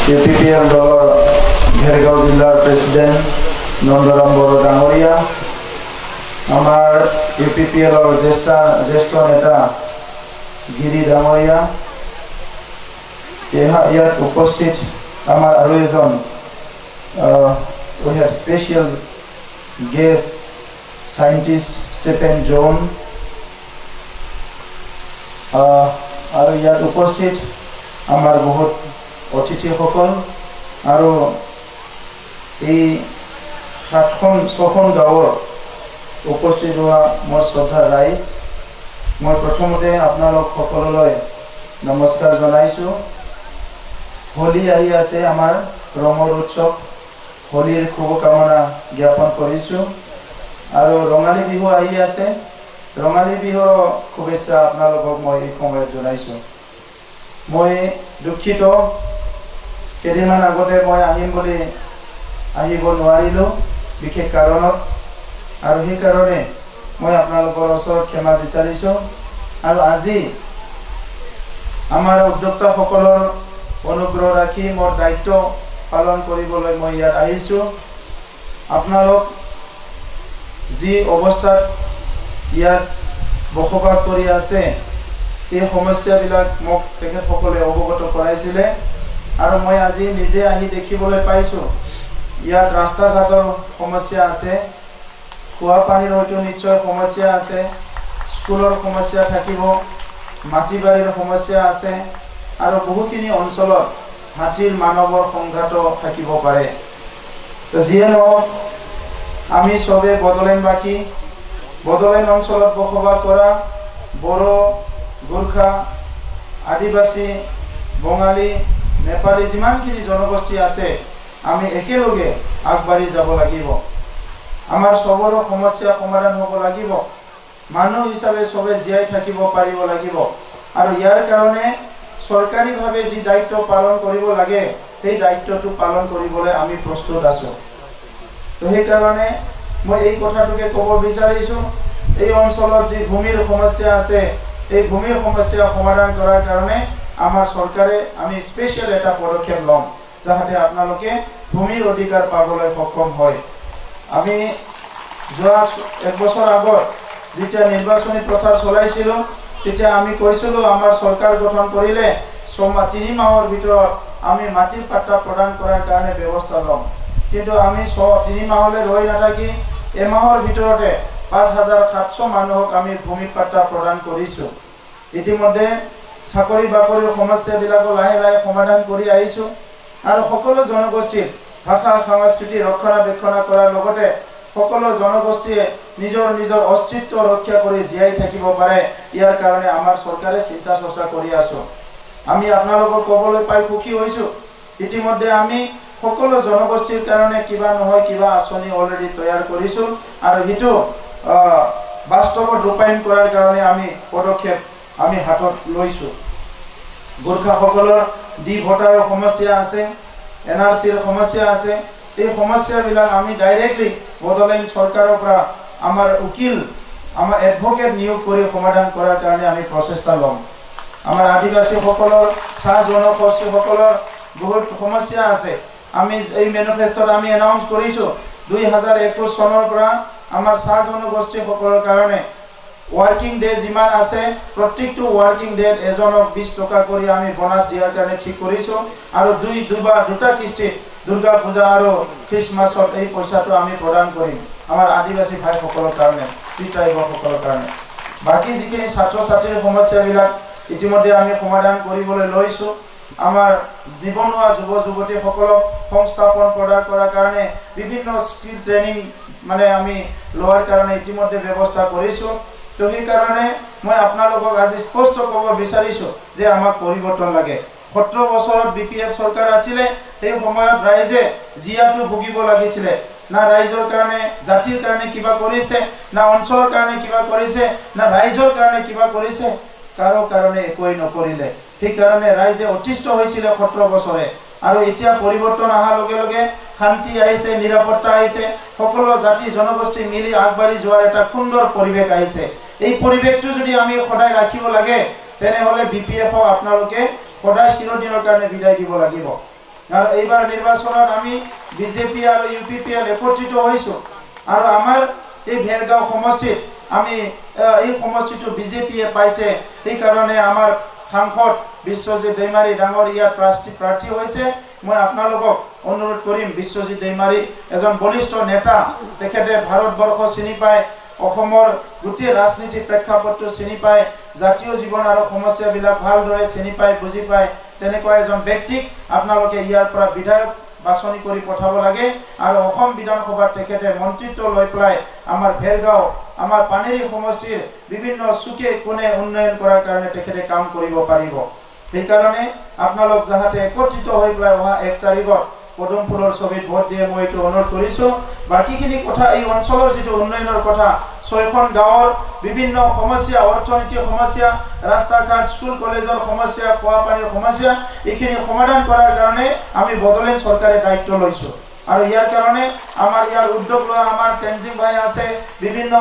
UPPL দলৰ ঘেৰগাঁও জিলাৰ president Nandaram Bodo ডাঙৰীয়া, আমাৰ UPPLৰ জ্যেষ্ঠ নেতা গিৰি ডাঙৰীয়া, ইয়াত উপস্থিত আমাৰ আৰু এজন we have special guest scientist Stephen John, আৰু ইয়াত উপস্থিত আমাৰ বহুত অতিথিসকল আৰু এই 7-6খন গাঁৱৰ উপস্থিত হোৱা মোৰ শ্ৰদ্ধা ৰাইজ, মই প্ৰথমতে আপোনালোক সকলোলৈ নমস্কাৰ জনাইছোঁ। হোলী আহি আছে, আমাৰ ৰঙৰ উৎসৱ, হোলীৰ শুভকামনা জ্ঞাপন কৰিছোঁ। আৰু ৰঙালী বিহু আহি আছে, ৰঙালী বিহুৰ শুভেচ্ছা আপোনালোকক মই এই সময়ত জনাইছোঁ। মই দুখিত, কেইদিনমান আগতে মই আহিম বুলি আহিব নোৱাৰিলোঁ বিশেষ কাৰণত, আৰু সেইকাৰণে মই আপোনালোকৰ ওচৰত ক্ষমা বিচাৰিছোঁ। আৰু আজি আমাৰ উদ্যোক্তাসকলৰ অনুগ্ৰহ ৰাখি মোৰ দায়িত্ব পালন কৰিবলৈ মই ইয়াত আহিছোঁ। আপোনালোক যি অৱস্থাত ইয়াত বসবাস কৰি আছে, এই সমস্যাবিলাক মোক তেখেতসকলে অৱগত কৰাইছিলে, আৰু মই আজি নিজে আহি দেখিবলৈ পাইছোঁ ইয়াত ৰাস্তা ঘাটৰ সমস্যা আছে, খোৱা পানীৰ হয়তো নিশ্চয় সমস্যা আছে, স্কুলৰ সমস্যা থাকিব, মাটি বাৰীৰ সমস্যা আছে, আৰু বহুখিনি অঞ্চলত হাতীৰ মানৱৰ সংঘাত থাকিব পাৰে। তো যিয়ে নহওক, আমি চবে বড়োলেণ্ডবাসী, বড়োলেণ্ড অঞ্চলত বসবাস কৰা বড়ো, গোৰ্খা, আদিবাসী, বঙালী, নেপালী যিমানখিনি জনগোষ্ঠী আছে, আমি একেলগে আগবাঢ়ি যাব লাগিব। আমাৰ চবৰো সমস্যা সমাধান হ'ব লাগিব, মানুহ হিচাপে চবে জীয়াই থাকিব পাৰিব লাগিব, আৰু ইয়াৰ কাৰণে চৰকাৰীভাৱে যি দায়িত্ব পালন কৰিব লাগে সেই দায়িত্বটো পালন কৰিবলৈ আমি প্ৰস্তুত আছোঁ। তো সেইকাৰণে মই এই কথাটোকে ক'ব বিচাৰিছোঁ, এই অঞ্চলত যি ভূমিৰ সমস্যা আছে, এই ভূমিৰ সমস্যা সমাধান কৰাৰ কাৰণে আমাৰ চৰকাৰে আমি স্পেচিয়েল এটা পদক্ষেপ ল'ম, যাতে আপোনালোকে ভূমিৰ অধিকাৰ পাবলৈ সক্ষম হয়। আমি যোৱা 1 বছৰ আগত যেতিয়া নিৰ্বাচনী প্ৰচাৰ চলাইছিলোঁ, তেতিয়া আমি কৈছিলোঁ আমাৰ চৰকাৰ গঠন কৰিলে 3 মাহৰ ভিতৰত আমি মাটিৰ পাট্টা প্ৰদান কৰাৰ কাৰণে ব্যৱস্থা ল'ম। কিন্তু আমি 3 মাহলৈ ৰৈ নাথাকি এমাহৰ ভিতৰতে 5700 মানুহক আমি ভূমি পাট্টা প্ৰদান কৰিছোঁ। ইতিমধ্যে চাকৰি বাকৰিৰ সমস্যাবিলাকো লাহে লাহে সমাধান কৰি আহিছোঁ, আৰু সকলো জনগোষ্ঠীৰ ভাষা সংস্কৃতি ৰক্ষণাবেক্ষণ কৰাৰ লগতে সকলো জনগোষ্ঠীয়ে নিজৰ নিজৰ অস্তিত্ব ৰক্ষা কৰি জীয়াই থাকিব পাৰে, ইয়াৰ কাৰণে আমাৰ চৰকাৰে চিন্তা চৰ্চা কৰি আছোঁ। আমি আপোনালোকক ক'বলৈ পাই সুখী হৈছোঁ, ইতিমধ্যে আমি সকলো জনগোষ্ঠীৰ কাৰণে কিবা নহয় কিবা আঁচনি অলৰেডি তৈয়াৰ কৰিছোঁ, আৰু সেইটো বাস্তৱত ৰূপায়ণ কৰাৰ কাৰণে আমি পদক্ষেপ আমি হাতত লৈছোঁ। গোৰ্খাসকলৰ ডি ভোটাৰৰ সমস্যা আছে, NRCৰ সমস্যা আছে, এই সমস্যাবিলাক আমি ডাইৰেক্টলি বড়োলেণ্ড চৰকাৰৰ পৰা আমাৰ উকিল, আমাৰ এডভোকেট নিয়োগ কৰি সমাধান কৰাৰ কাৰণে আমি প্ৰচেষ্টা ল'ম। আমাৰ আদিবাসীসকলৰ, চাহ জনগোষ্ঠীসকলৰ বহুত সমস্যা আছে। আমি এই মেনিফেষ্টত আমি এনাউন্স কৰিছোঁ 2021 চনৰ পৰা আমাৰ চাহ জনগোষ্ঠীসকলৰ কাৰণে ৱাৰ্কিং ডে যিমান আছে, প্ৰত্যেকটো ৱাৰ্কিং ডেত এজনক 20 টকা কৰি আমি বোনাছ দিয়াৰ কাৰণে ঠিক কৰিছোঁ, আৰু দুটা কিস্তিত দুৰ্গা পূজা আৰু খ্ৰীষ্টমাছত এই পইচাটো আমি প্ৰদান কৰিম আমাৰ আদিবাসী ভাইসকলৰ কাৰণে, ট্ৰাইবসকলৰ কাৰণে। বাকী যিখিনি ছাত্ৰ ছাত্ৰীৰ সমস্যাবিলাক ইতিমধ্যে আমি সমাধান কৰিবলৈ লৈছোঁ। আমাৰ নিবনুৱা যুৱ যুৱতীসকলক সংস্থাপন প্ৰদান কৰাৰ কাৰণে বিভিন্ন স্কিল ট্ৰেইনিং আমি লোৱাৰ কাৰণে ইতিমধ্যে ব্যৱস্থা কৰিছোঁ। তো সেইকাৰণে মই আপোনালোকক আজি স্পষ্ট ক'ব বিচাৰিছোঁ যে আমাক পৰিৱৰ্তন লাগে। 17 বছৰত BPF চৰকাৰ আছিলে, সেই সময়ত ৰাইজে জিয়াটো ভুগিব লাগিছিলে, না ৰাইজৰ কাৰণে জাতিৰ কাৰণে কিবা কৰিছে, না অঞ্চলৰ কাৰণে কিবা কৰিছে, না ৰাইজৰ কাৰণে কিবা কৰিছে, কাৰো কাৰণে একোৱেই নকৰিলে। সেইকাৰণে ৰাইজে অতিষ্ঠ হৈছিলে 17 বছৰে, আৰু এতিয়া পৰিৱৰ্তন অহাৰ লগে লগে শান্তি আহিছে, নিৰাপত্তা আহিছে, সকলো জাতি জনগোষ্ঠী মিলি আগবাঢ়ি যোৱাৰ এটা সুন্দৰ পৰিৱেশ আহিছে। এই পৰিৱেশটো যদি আমি সদায় ৰাখিব লাগে, তেনেহ'লে BPF আপোনালোকে সদায় চিৰদিনৰ কাৰণে বিদায় দিব লাগিব। আৰু এইবাৰ নিৰ্বাচনত আমি বিজেপি আৰু UPPL একত্ৰিত হৈছোঁ আৰু আমাৰ এই ভেৰগাঁও সমষ্টিত আমি এই সমষ্টিটো বিজেপিয়ে পাইছে সেইকাৰণে আমাৰ সাংসদ বিশ্বজিৎ দৈমাৰী ডাঙৰ ইয়াত প্ৰাৰ্থী হৈছে মই আপোনালোকক অনুৰোধ কৰিম বিশ্বজিৎ দৈমাৰী এজন বলিষ্ঠ নেতা তেখেতে ভাৰতবৰ্ষ চিনি পায় অসমৰ গোটেই ৰাজনীতিৰ প্ৰেক্ষাপটটো চিনি পায় জাতীয় জীৱন আৰু সমস্যাবিলাক ভালদৰে চিনি পায় বুজি পায় তেনেকুৱা এজন ব্যক্তিক আপোনালোকে ইয়াৰ পৰা বিধায়ক বাছনি কৰি পঠাব লাগে আৰু অসম বিধানসভাত তেখেতে মন্ত্ৰিত্ব লৈ পেলাই আমাৰ ভেৰগাঁও আমাৰ পানেৰী সমষ্টিৰ বিভিন্ন চুকে কোণে উন্নয়ন কৰাৰ কাৰণে তেখেতে কাম কৰিব পাৰিব সেইকাৰণে আপোনালোক যাহাতে একত্ৰিত হৈ পেলাই অহা 1 তাৰিখত পদুম ফুলৰ ছবিত ভোট দিয়ে মই এইটো অনুৰোধ কৰিছোঁ বাকীখিনি কথা এই অঞ্চলৰ যিটো উন্নয়নৰ কথা 6খন গাঁৱৰ বিভিন্ন সমস্যা অৰ্থনৈতিক সমস্যা ৰাস্তা ঘাট স্কুল কলেজৰ সমস্যা খোৱা পানীৰ সমস্যা এইখিনি সমাধান কৰাৰ কাৰণে আমি বদলেন চৰকাৰে দায়িত্ব লৈছোঁ আৰু ইয়াৰ কাৰণে আমাৰ ইয়াৰ উদ্যোগ লোৱা আমাৰ তেনজিং ভাই আছে বিভিন্ন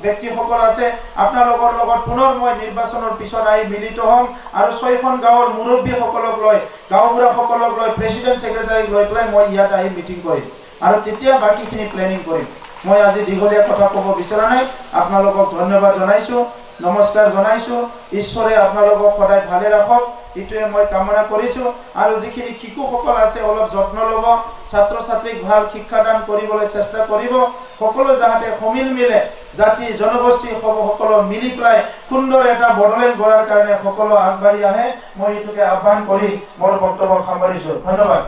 ব্যক্তিসকল আছে আপোনালোকৰ লগত পুনৰ মই নিৰ্বাচনৰ পিছত আহি মিলিত হ'ম আৰু 6খন গাঁৱৰ মুৰব্বীসকলক লৈ গাঁওবুঢ়াসকলক লৈ প্ৰেচিডেণ্ট ছেক্ৰেটাৰীক লৈ পেলাই মই ইয়াত আহি মিটিং কৰিম আৰু তেতিয়া বাকীখিনি প্লেনিং কৰিম মই আজি দীঘলীয়া কথা ক'ব বিচৰা নাই আপোনালোকক ধন্যবাদ জনাইছোঁ নমস্কাৰ জনাইছোঁ ঈশ্বৰে আপোনালোকক সদায় ভালে ৰাখক ইটোৱে মই কামনা কৰিছোঁ আৰু যিখিনি শিশুসকল আছে অলপ যত্ন ল'ব ছাত্ৰ ছাত্ৰীক ভাল শিক্ষাদান কৰিবলৈ চেষ্টা কৰিব সকলো যাহাতে সমিল মিলে জাতি জনগোষ্ঠী সকলো মিলি পেলাই সুন্দৰ এটা বদলেণ্ড কৰাৰ কাৰণে সকলো আগবাঢ়ি আহে মই এইটোকে আহ্বান কৰি মোৰ বক্তব্য সামৰিছোঁ ধন্যবাদ